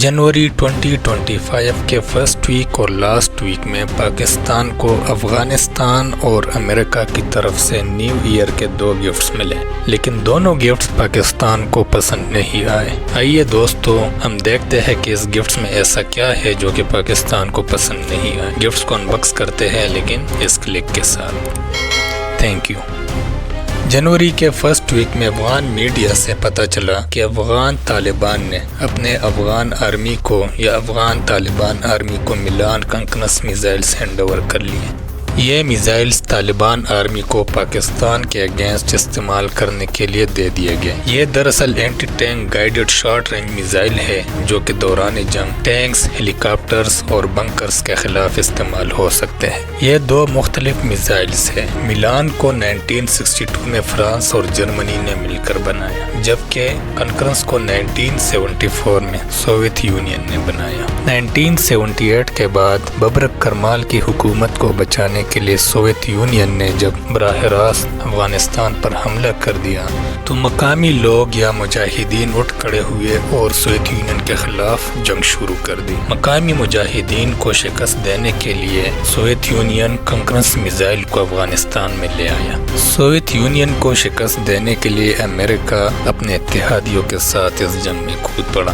جنوری 2025 کے first week اور last week میں پاکستان کو افغانستان اور امریکہ کی طرف سے نیو ایئر کے 2 گفٹس ملے، لیکن دونوں گفٹس پاکستان کو پسند نہیں آئے۔ آئیے دوستو ہم دیکھتے ہیں کہ اس گفٹس میں ایسا کیا ہے جو کہ پاکستان کو پسند نہیں آئے۔ گفٹس کو انباکس کرتے ہیں لیکن اس کلک کے ساتھ۔ Thank you. جنوری کے فرسٹ ویک میں افغان میڈیا سے پتہ چلا کہ افغان طالبان نے اپنے افغان آرمی کو یا افغان طالبان آرمی کو میلان کنکنس میزائلز ہینڈ اوور کر لیے۔ یہ میزائلز طالبان آرمی کو پاکستان کے اگینسٹ استعمال کرنے کے لیے دے دیے گئے۔ یہ دراصل anti tank guided short range missile ہے جو کہ دوران جنگ ٹینکس، ہیلی کاپٹرز اور بنکرز کے خلاف استعمال ہو سکتے ہیں۔ یہ 2 مختلف میزائلز ہیں۔ میلان کو 1962 میں فرانس اور جرمنی نے مل کر بنایا، جبکہ کنکرنس کو 1974 میں سوویت یونین نے بنایا۔ 1978 کے بعد ببرک کرمال کی حکومت کو بچانے کے لیے سوویت یونین نے جب براہ راست افغانستان پر حملہ کر دیا تو مقامی لوگ یا مجاہدین اٹھ کھڑے ہوئے اور سوویت یونین کے خلاف جنگ شروع کر دی۔ مقامی مجاہدین کو شکست دینے کے لیے سوویت یونین کنکرنس میزائل کو افغانستان میں لے آیا۔ سوویت یونین کو شکست دینے کے لیے امریکہ اپنے اتحادیوں کے ساتھ اس جنگ میں کود پڑا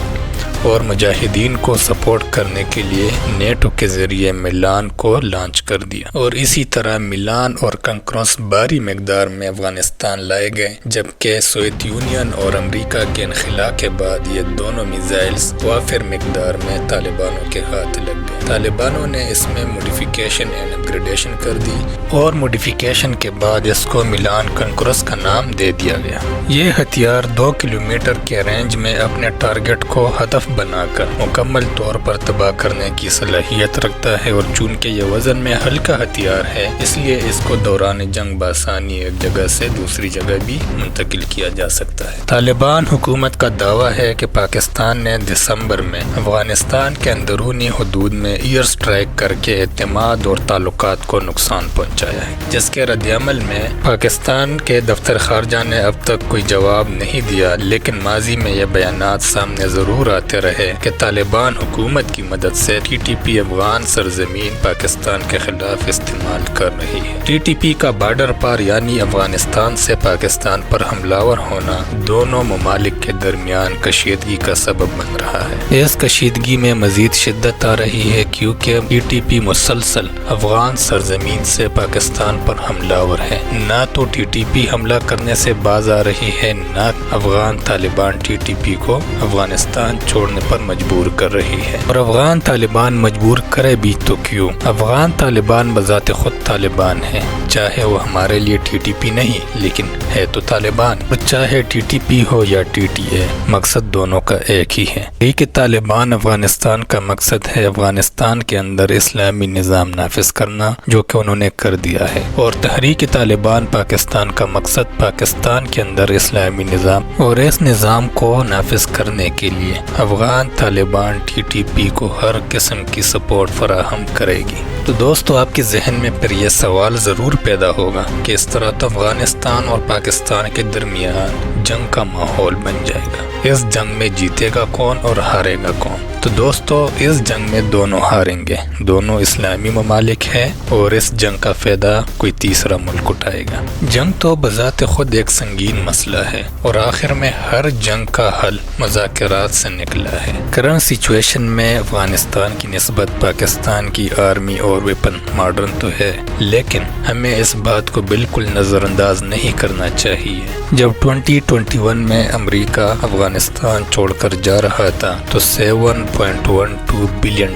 اور مجاہدین کو سپورٹ کرنے کے لیے نیٹو کے ذریعے میلان کو لانچ کر دیا، اور اسی طرح میلان اور کنکرنس بھاری مقدار میں افغانستان لائے گئے، جبکہ سوویت یونین اور امریکہ کے انخلاء کے بعد یہ دونوں میزائلز وافر مقدار میں طالبانوں کے ہاتھ لگ گئے۔ طالبانوں نے اس میں موڈیفیکیشن اینڈ اپگریڈیشن کر دی اور موڈیفیکیشن کے بعد اس کو میلان کنکرنس کا نام دے دیا گیا۔ یہ ہتھیار 2 کلومیٹر کے رینج میں اپنے ٹارگٹ کو ہدف بنا کر مکمل طور پر تباہ کرنے کی صلاحیت رکھتا ہے، اور چونکہ یہ وزن میں ہلکا ہتھیار ہے اس لیے اس کو دوران جنگ بآسانی ایک جگہ سے دوسری جگہ بھی منتقل کیا جا سکتا ہے۔ طالبان حکومت کا دعویٰ ہے کہ پاکستان نے دسمبر میں افغانستان کے اندرونی حدود میں ایئر سٹرائک کر کے اعتماد اور تعلقات کو نقصان پہنچایا ہے، جس کے رد عمل میں پاکستان کے دفتر خارجہ نے اب تک کوئی جواب نہیں دیا، لیکن ماضی میں یہ بیانات سامنے ضرور آتے رہے کہ طالبان حکومت کی مدد سے ٹی ٹی پی افغان سرزمین پاکستان کے خلاف استعمال کر رہی ہے۔ ٹی ٹی پی کا بارڈر پار یعنی افغانستان سے پاکستان پر حملہ ہونا دونوں ممالک کے درمیان کشیدگی کا سبب بن رہا ہے۔ اس کشیدگی میں مزید شدت آ رہی ہے کیونکہ ٹی ٹی پی مسلسل افغان سرزمین سے پاکستان پر حملہ آور ہے۔ نہ تو ٹی ٹی پی حملہ کرنے سے باز آ رہی ہے، نہ Afghan Taliban T T P کو افغانستان چھوڑنے پر مجبور کر رہی ہے۔ اور افغان طالبان مجبور کرے بھی تو کیوں؟ افغان طالبان بذات خود طالبان ہیں، چاہے وہ ہمارے لیے ٹی ٹی پی نہیں لیکن ہے تو طالبان، اور چاہے ٹی ٹی پی ہو یا ٹی ٹی اے، مقصد دونوں کا ایک ہی ہے۔ کہ طالبان افغانستان کا مقصد ہے افغانستان کے اندر اسلامی نظام نافذ کرنا، جو کہ انہوں نے کر دیا ہے، اور تحریک طالبان پاکستان کا مقصد پاکستان کے اندر اسلامی نظام اور اس نظام کو نافذ کرنے کے لیے Afghan Taliban T T P کو ہر قسم کی سپورٹ فراہم کرے گی۔ تو دوستو آپ کے ذہن میں پھر یہ سوال ضرور پیدا ہوگا کہ اس طرح تو افغانستان اور پاکستان کے درمیان جنگ کا ماحول بن جائے گا۔ اس جنگ میں جیتے گا کون اور ہارے گا کون؟ تو دوستو اس جنگ میں دونوں ہاریں گے، دونوں اسلامی ممالک ہیں، اور اس جنگ کا فائدہ کوئی تیسرا ملک اٹھائے گا۔ جنگ تو بذات خود ایک سنگین مسئلہ ہے، اور آخر میں ہر جنگ کا حل مذاکرات سے نکلا ہے۔ کرنٹ سچویشن میں افغانستان کی نسبت پاکستان کی آرمی اور ویپن ماڈرن تو ہے، لیکن ہمیں اس بات کو بالکل نظر انداز نہیں کرنا چاہیے۔ جب 2021 میں امریکہ افغانستان چھوڑ کر جا رہا تھا تو $7.12 بلین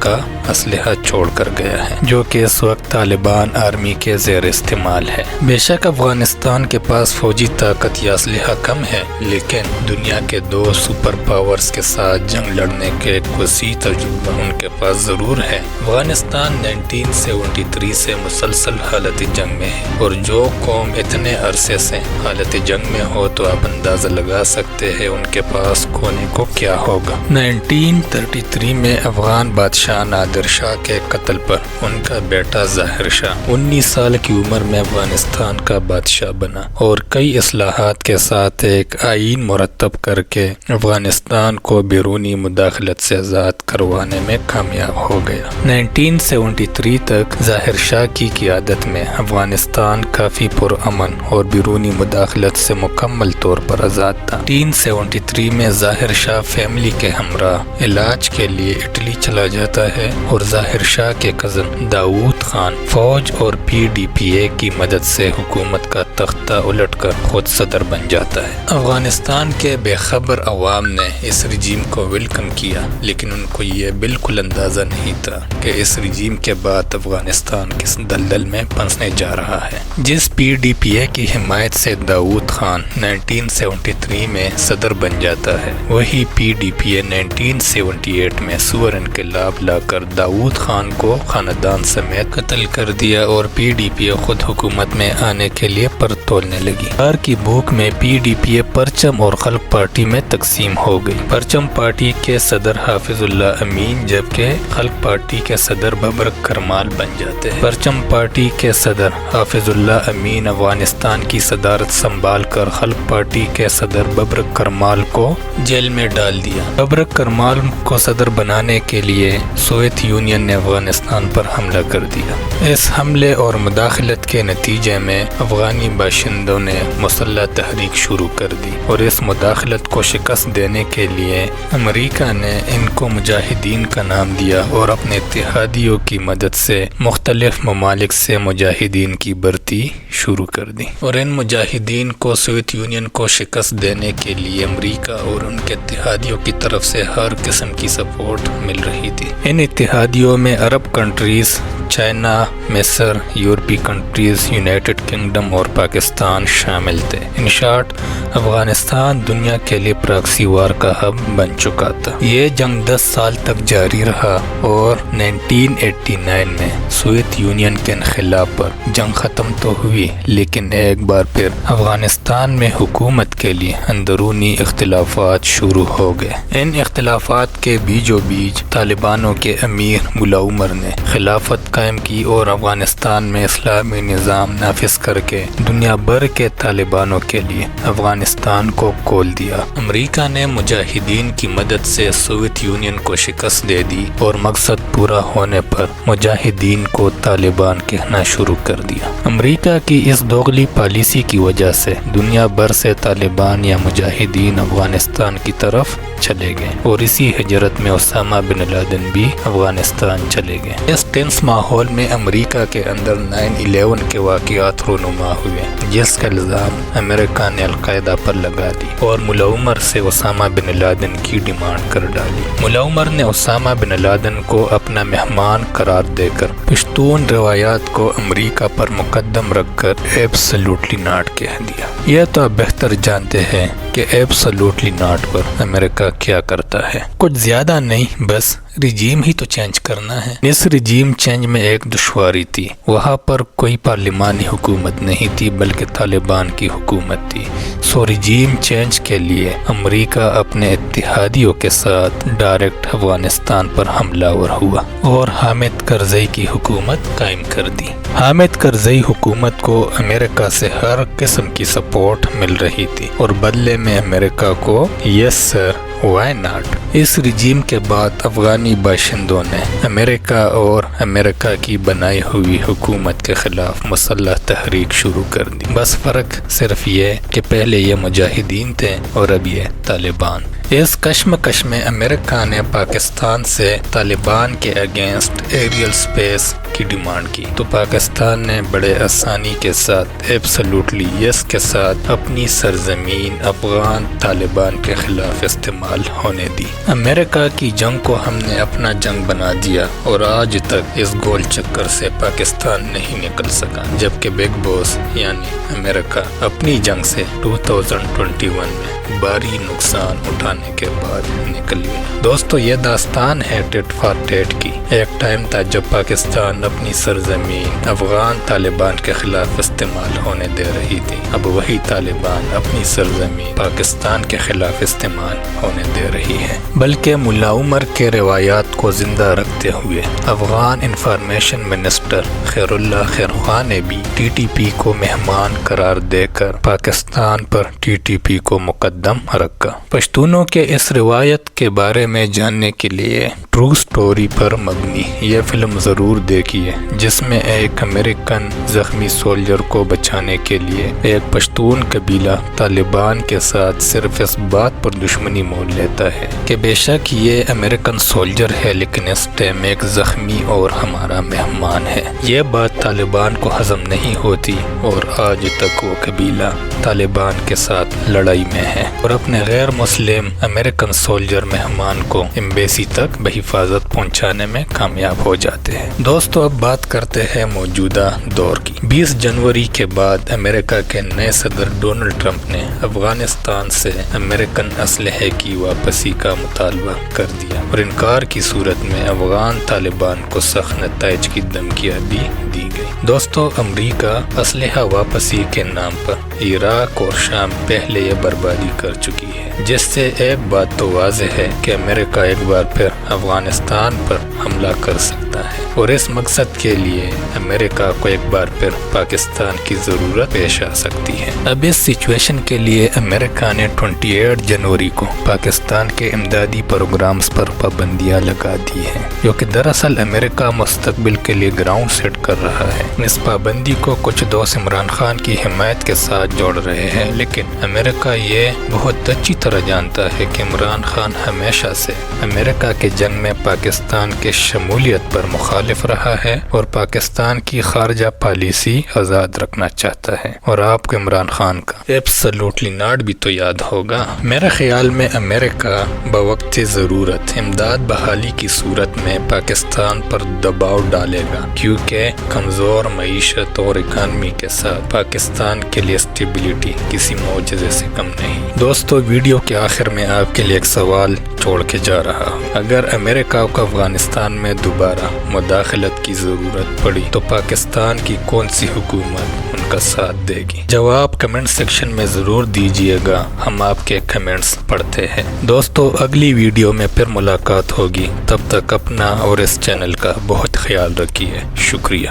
کا اسلحہ چھوڑ کر گیا ہے، جو کہ اس وقت طالبان آرمی کے زیر استعمال ہے۔ بے شک افغانستان کے پاس فوجی طاقت یا اسلحہ کم ہے، لیکن دنیا کے 2 سپر پاورز کے ساتھ جنگ لڑنے کے ایک وسیع تجربہ ان کے پاس ضرور ہے۔ افغانستان 1973 سے مسلسل حالت جنگ میں ہے، اور جو قوم اتنے عرصے سے حالت جنگ میں ہو تو آپ اندازہ لگا سکتے ہیں ان کے پاس کھونے کو کیا ہوگا۔ 1933 میں افغان بادشاہ نادر شاہ کے قتل پر ان کا بیٹا ظاہر شاہ 19 سال کی عمر میں افغانستان کا بادشاہ بنا اور کئی اصلاحات کے ساتھ ایک آئین مرتب کر کے افغانستان کو بیرونی مداخلت سے آزاد کروانے میں کامیاب ہو گیا۔ 1973 تک ظاہر شاہ کی قیادت میں افغانستان کافی پرامن اور بیرونی مداخلت سے مکمل طور پر آزاد تھا۔ 1973 میں ظاہر شاہ فیملی کے ہمراہ علاج کے لیے اٹلی چلا جاتا ہے اور ظاہر شاہ کے کزن داؤد خان فوج اور PDPA کی مدد سے حکومت کا تختہ الٹ کر خود صدر بن جاتا ہے۔ افغانستان کے بے خبر عوام نے اس رجیم کو ویلکم کیا، لیکن ان کو یہ بالکل اندازہ نہیں تھا کہ اس رجیم کے بعد افغانستان کس دلدل میں پھنسنے جا رہا ہے۔ جس PDPA کی حمایت سے داؤد خان 1973 میں صدر بن جاتا ہے، وہی PDPA 1978 میں سور انقلاب لا کر داؤد خان کو خاندان سمیت قتل کر دیا اور PDPA خود حکومت میں آنے کے لیے پر تولنے لگی۔ ہار کی بھوک میں PDPA پرچم اور خلق پارٹی میں تقسیم ہو گئی۔ پرچم پارٹی کے صدر حافظ اللہ امین جبکہ خلق پارٹی کے صدر ببرک کرمال بن جاتے ہیں۔ پرچم پارٹی کے صدر حافظ اللہ امین افغانستان کی صدارت سنبھال کر خلق پارٹی کے صدر ببرک کرمال کو جیل میں ڈال دیا۔ ببرک کرمال کو صدر بنانے کے لیے سوویت یونین نے افغانستان پر حملہ کر دیا۔ اس حملے اور مداخلت کے نتیجے میں افغانی باشندوں نے مسلح تحریک شروع کر دی اور اس مداخلت کو شکست دینے کے لیے امریکہ نے ان کو مجاہدین کا نام دیا اور اپنے اتحادیوں کی مدد سے مختلف ممالک سے مجاہدین کی بھرتی شروع کر دی، اور ان مجاہدین کو سوویت یونین کو شکست دینے کے لیے امریکہ اور ان کے اتحادیوں کی طرف سے ہر قسم کی سپورٹ مل رہی تھی۔ ان اتحادیوں میں عرب کنٹریز، چائنا، مصر، یورپی کنٹریز، یونائٹڈ کنگڈم اور پاکستان شامل تھے۔ ان شارٹ افغانستان دنیا کے لیے پراکسی وار کا ہب بن چکا تھا۔ یہ جنگ 10 سال تک جاری رہا اور 1989 میں سوویت یونین کے انخلا پر جنگ ختم تو ہوئی، لیکن ایک بار پھر افغانستان میں حکومت کے لیے اندرونی اختلافات شروع ہو گئے۔ ان اختلافات کے بیچو بیچ طالبانوں کے امیر ملا عمر نے خلافت قائم کی اور افغانستان میں اسلامی نظام نافذ کر کے دنیا بھر کے طالبانوں کے لیے افغانستان کو کھول دیا۔ امریکہ نے مجاہدین کی مدد سے سوویت یونین کو شکست دے دی اور مقصد پورا ہونے پر مجاہدین کو طالبان کہنا شروع کر دیا۔ امریکہ کی اس دوغلی پالیسی کی وجہ سے دنیا بھر سے طالبان یا مجاہدین افغانستان کی طرف چلے گئے اور اسی ہجرت میں اسامہ بن لادن بھی افغانستان چلے گئے۔ اس ٹینس ماحول میں امریکہ کے اندر 9/11 کے واقعات رونما ہوئے، جس کا الزام امریکہ نے القاعدہ پر لگا دی اور ملا عمر سے اسامہ بن لادن کی ڈیمانڈ کر ڈالی۔ ملا عمر نے اسامہ بن لادن کو اپنا مہمان قرار دے کر پشتون روایات کو امریکہ پر مقدم رکھ کر ایبسلیوٹلی ناٹ کہہ دیا۔ یہ تو آپ بہتر جانتے ہیں کہ ایبسلیوٹلی ناٹ پر امریکہ کیا کرتا ہے۔ کچھ زیادہ نہیں، بس رجیم ہی تو چینج کرنا ہے۔ اس رجیم چینج میں ایک دشواری تھی، وہاں پر کوئی پارلیمانی حکومت نہیں تھی بلکہ طالبان کی حکومت تھی۔ سو رجیم چینج کے لیے امریکہ اپنے اتحادیوں کے ساتھ ڈائریکٹ افغانستان پر حملہ آور ہوا اور حامد کرزئی کی حکومت قائم کر دی۔ حامد کرزئی حکومت کو امریکہ سے ہر قسم کی سپورٹ مل رہی تھی اور بدلے میں امریکہ کو یس سر وائی ناٹ۔ اس رجیم کے بعد افغانی باشندوں نے امریکہ اور امریکہ کی بنائی ہوئی حکومت کے خلاف مسلح تحریک شروع کر دی۔ بس فرق صرف یہ کہ پہلے یہ مجاہدین تھے اور اب یہ طالبان۔ اس کشمکش میں امریکہ نے پاکستان سے طالبان کے اگینسٹ ایریل سپیس کی ڈیمانڈ کی تو پاکستان نے بڑے آسانی کے ساتھ ایبسلیوٹلی یس کے ساتھ اپنی سرزمین افغان طالبان کے خلاف استعمال ہونے دی۔ امریکہ کی جنگ کو ہم نے اپنا جنگ بنا دیا اور آج تک اس گول چکر سے پاکستان نہیں نکل سکا، جبکہ بگ باس یعنی امریکہ اپنی جنگ سے 2021 میں بھاری نقصان اٹھانے جانے کے بعد نکل گیا۔ دوستو یہ داستان ہے ٹٹ فار ٹیٹ کی۔ ایک ٹائم تھا جب پاکستان اپنی سرزمین افغان طالبان کے خلاف استعمال ہونے دے رہی تھی، اب وہی طالبان اپنی سرزمین پاکستان کے خلاف استعمال ہونے دے رہی ہے۔ بلکہ ملا عمر کے روایات کو زندہ رکھتے ہوئے افغان انفارمیشن منسٹر خیر اللہ خیر خواہ نے بھی ٹی ٹی پی کو مہمان قرار دے کر پاکستان پر ٹی ٹی پی کو مقدم رکھا۔ پشتونوں کے اس روایت کے بارے میں جاننے کے لیے ٹرو سٹوری پر مبنی یہ فلم ضرور دیکھیے، جس میں ایک امریکن زخمی سولجر کو بچانے کے لیے ایک پشتون قبیلہ طالبان کے ساتھ صرف اس بات پر دشمنی مول لیتا ہے کہ بے شک یہ امریکن سولجر ہے لیکن اس ٹائم ایک زخمی اور ہمارا مہمان ہے۔ یہ بات طالبان کو ہضم نہیں ہوتی اور آج تک وہ قبیلہ طالبان کے ساتھ لڑائی میں ہے اور اپنے غیر مسلم امریکن سولجر مہمان کو ایمبیسی تک بحفاظت پہنچانے میں کامیاب ہو جاتے ہیں۔ دوستو اب بات کرتے ہیں موجودہ دور کی۔ 20 جنوری کے بعد امریکہ کے نئے صدر ڈونلڈ ٹرمپ نے افغانستان سے امریکن اسلحے کی واپسی کا مطالبہ کر دیا اور انکار کی صورت میں افغان طالبان کو سخت نتائج کی دھمکیاں دی گئی۔ دوستو امریکہ اسلحہ واپسی کے نام پر عراق اور شام پہلے یہ بربادی کر چکی ہے، جس سے ایک بات تو واضح ہے کہ امریکہ ایک بار پھر افغانستان پر حملہ کر سکتا ہے اور اس مقصد کے لیے امریکہ کو ایک بار پھر پاکستان کی ضرورت پیش آ سکتی ہے۔ اب اس سچویشن کے لیے امریکہ نے 28 جنوری کو پاکستان کے امدادی پروگرامز پر پابندیاں لگا دی ہیں، جو کہ دراصل امریکہ مستقبل کے لیے گراؤنڈ سیٹ کر رہا ہے۔ اس پابندی کو کچھ دوست عمران خان کی حمایت کے ساتھ جوڑ رہے ہیں، لیکن امریکہ یہ بہت اچھی طرح جانتا ہے کہ عمران خان ہمیشہ سے امریکہ کے جنگ میں پاکستان کے شمولیت پر مخالف رہا ہے اور پاکستان کی خارجہ پالیسی آزاد رکھنا چاہتا ہے۔ اور آپ کو عمران خان کا ایبسلوٹلی ناٹ بھی تو یاد ہوگا۔ میرے خیال میں امریکہ بوقت ضرورت امداد بحالی کی صورت میں پاکستان پر دباؤ ڈالے گا، کیونکہ کمزور معیشت اور اکانومی کے ساتھ پاکستان کے لیے اسٹیبلٹی کسی معجزے سے کم نہیں۔ دوستو ویڈیو کے آخر میں آپ کے لیے ایک سوال چھوڑ کے جا رہا ہوں۔ اگر امریکہ کو افغانستان میں دوبارہ مداخلت کی ضرورت پڑی تو پاکستان کی کون سی حکومت ان کا ساتھ دے گی؟ جواب کمنٹ سیکشن میں ضرور دیجیے گا، ہم آپ کے کمنٹس پڑھتے ہیں۔ دوستو اگلی ویڈیو میں پھر ملاقات ہوگی، تب تک اپنا اور اس چینل کا بہت خیال رکھیے۔ شکریہ۔